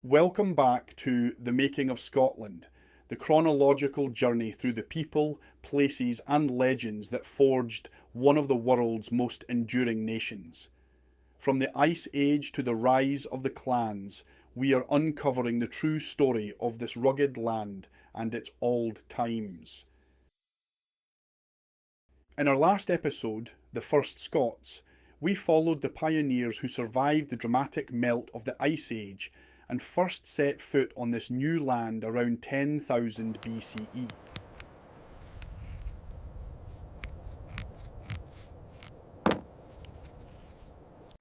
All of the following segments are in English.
Welcome back to The Making of Scotland, the chronological journey through the people, places and legends that forged one of the world's most enduring nations. From the Ice Age to the rise of the clans, we are uncovering the true story of this rugged land and its old times. In our last episode, The First Scots, we followed the pioneers who survived the dramatic melt of the Ice Age and first set foot on this new land around 10,000 BCE.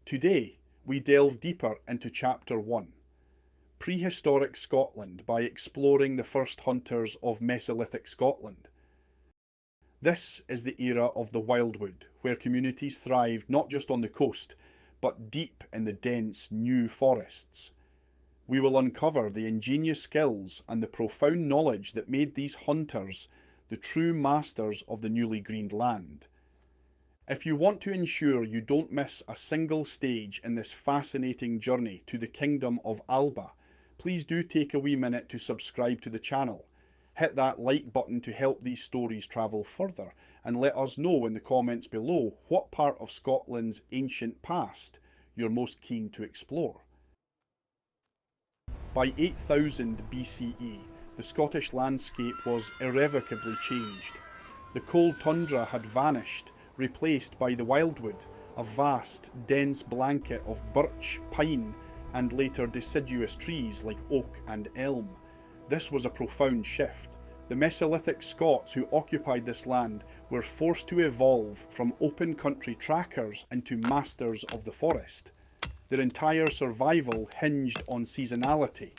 Today, we delve deeper into Chapter 1, Prehistoric Scotland, by exploring the first hunters of Mesolithic Scotland. This is the era of the Wildwood, where communities thrived not just on the coast, but deep in the dense new forests. We will uncover the ingenious skills and the profound knowledge that made these hunters the true masters of the newly greened land. If you want to ensure you don't miss a single stage in this fascinating journey to the kingdom of Alba, please do take a wee minute to subscribe to the channel. Hit that like button to help these stories travel further, and let us know in the comments below what part of Scotland's ancient past you're most keen to explore. By 8000 BCE, the Scottish landscape was irrevocably changed. The cold tundra had vanished, replaced by the Wildwood, a vast, dense blanket of birch, pine, and later deciduous trees like oak and elm. This was a profound shift. The Mesolithic Scots who occupied this land were forced to evolve from open country trackers into masters of the forest. Their entire survival hinged on seasonality,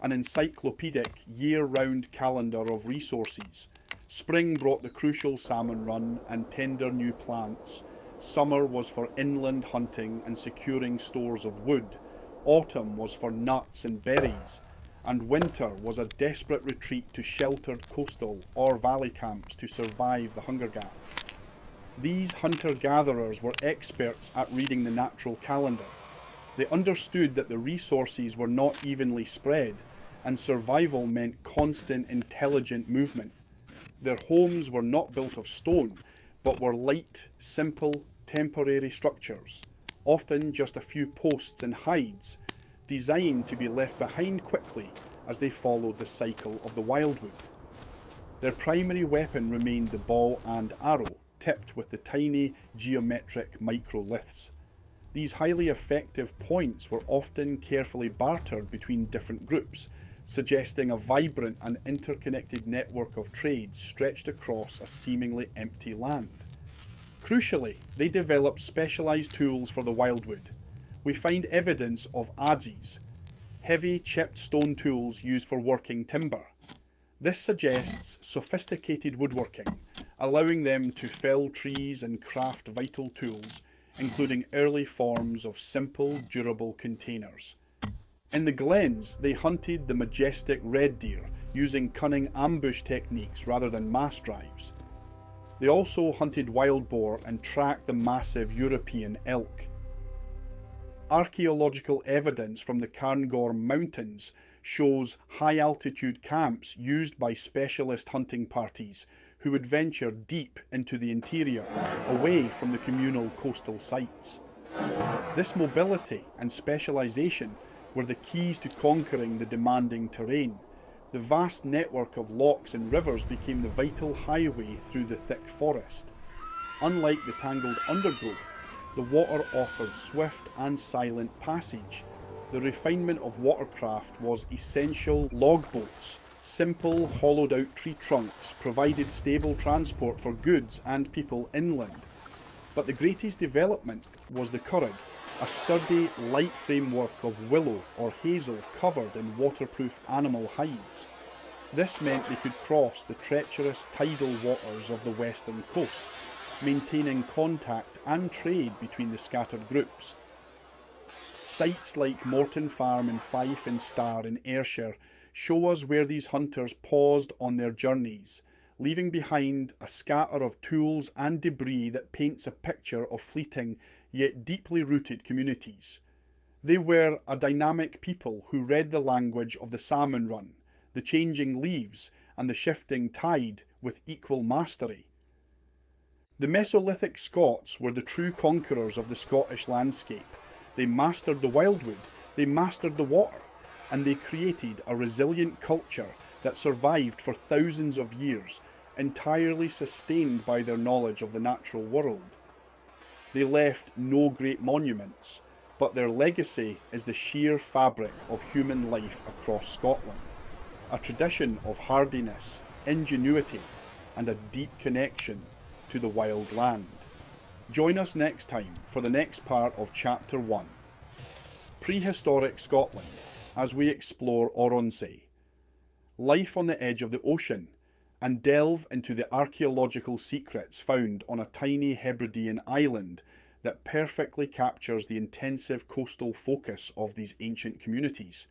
an encyclopedic year-round calendar of resources. Spring brought the crucial salmon run and tender new plants. Summer was for inland hunting and securing stores of wood. Autumn was for nuts and berries. And winter was a desperate retreat to sheltered coastal or valley camps to survive the hunger gap. These hunter-gatherers were experts at reading the natural calendar. They understood that the resources were not evenly spread, and survival meant constant, intelligent movement. Their homes were not built of stone, but were light, simple, temporary structures, often just a few posts and hides, designed to be left behind quickly as they followed the cycle of the Wildwood. Their primary weapon remained the bow and arrow, tipped with the tiny geometric microliths. These highly effective points were often carefully bartered between different groups, suggesting a vibrant and interconnected network of trades stretched across a seemingly empty land. Crucially, they developed specialised tools for the Wildwood. We find evidence of adzes, heavy chipped stone tools used for working timber. This suggests sophisticated woodworking, allowing them to fell trees and craft vital tools, including early forms of simple, durable containers. In the glens, they hunted the majestic red deer, using cunning ambush techniques rather than mass drives. They also hunted wild boar and tracked the massive European elk. Archaeological evidence from the Cairngorm Mountains shows high-altitude camps used by specialist hunting parties who would venture deep into the interior, away from the communal coastal sites. This mobility and specialisation were the keys to conquering the demanding terrain. The vast network of lochs and rivers became the vital highway through the thick forest. Unlike the tangled undergrowth, the water offered swift and silent passage. The refinement of watercraft was essential. Logboats, simple hollowed-out tree trunks, provided stable transport for goods and people inland. But the greatest development was the curragh, a sturdy, light framework of willow or hazel covered in waterproof animal hides. This meant they could cross the treacherous tidal waters of the western coasts, maintaining contact and trade between the scattered groups. Sites like Morton Farm in Fife and Starr in Ayrshire show us where these hunters paused on their journeys, leaving behind a scatter of tools and debris that paints a picture of fleeting yet deeply rooted communities. They were a dynamic people who read the language of the salmon run, the changing leaves, and the shifting tide with equal mastery. The Mesolithic Scots were the true conquerors of the Scottish landscape. They mastered the wildwood, they mastered the water, and they created a resilient culture that survived for thousands of years, entirely sustained by their knowledge of the natural world. They left no great monuments, but their legacy is the sheer fabric of human life across Scotland, a tradition of hardiness, ingenuity, and a deep connection to the wild land. Join us next time for the next part of Chapter 1, Prehistoric Scotland, as we explore Oronsay, life on the edge of the ocean, and delve into the archaeological secrets found on a tiny Hebridean island that perfectly captures the intensive coastal focus of these ancient communities.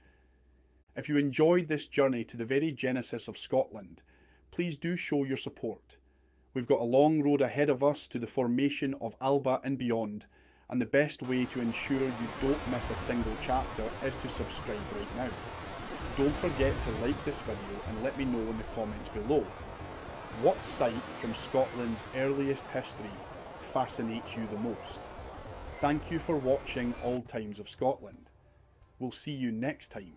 If you enjoyed this journey to the very genesis of Scotland, please do show your support. We've got a long road ahead of us to the formation of Alba and beyond, and the best way to ensure you don't miss a single chapter is to subscribe right now. Don't forget to like this video and let me know in the comments below. What site from Scotland's earliest history fascinates you the most? Thank you for watching Old Times of Scotland. We'll see you next time.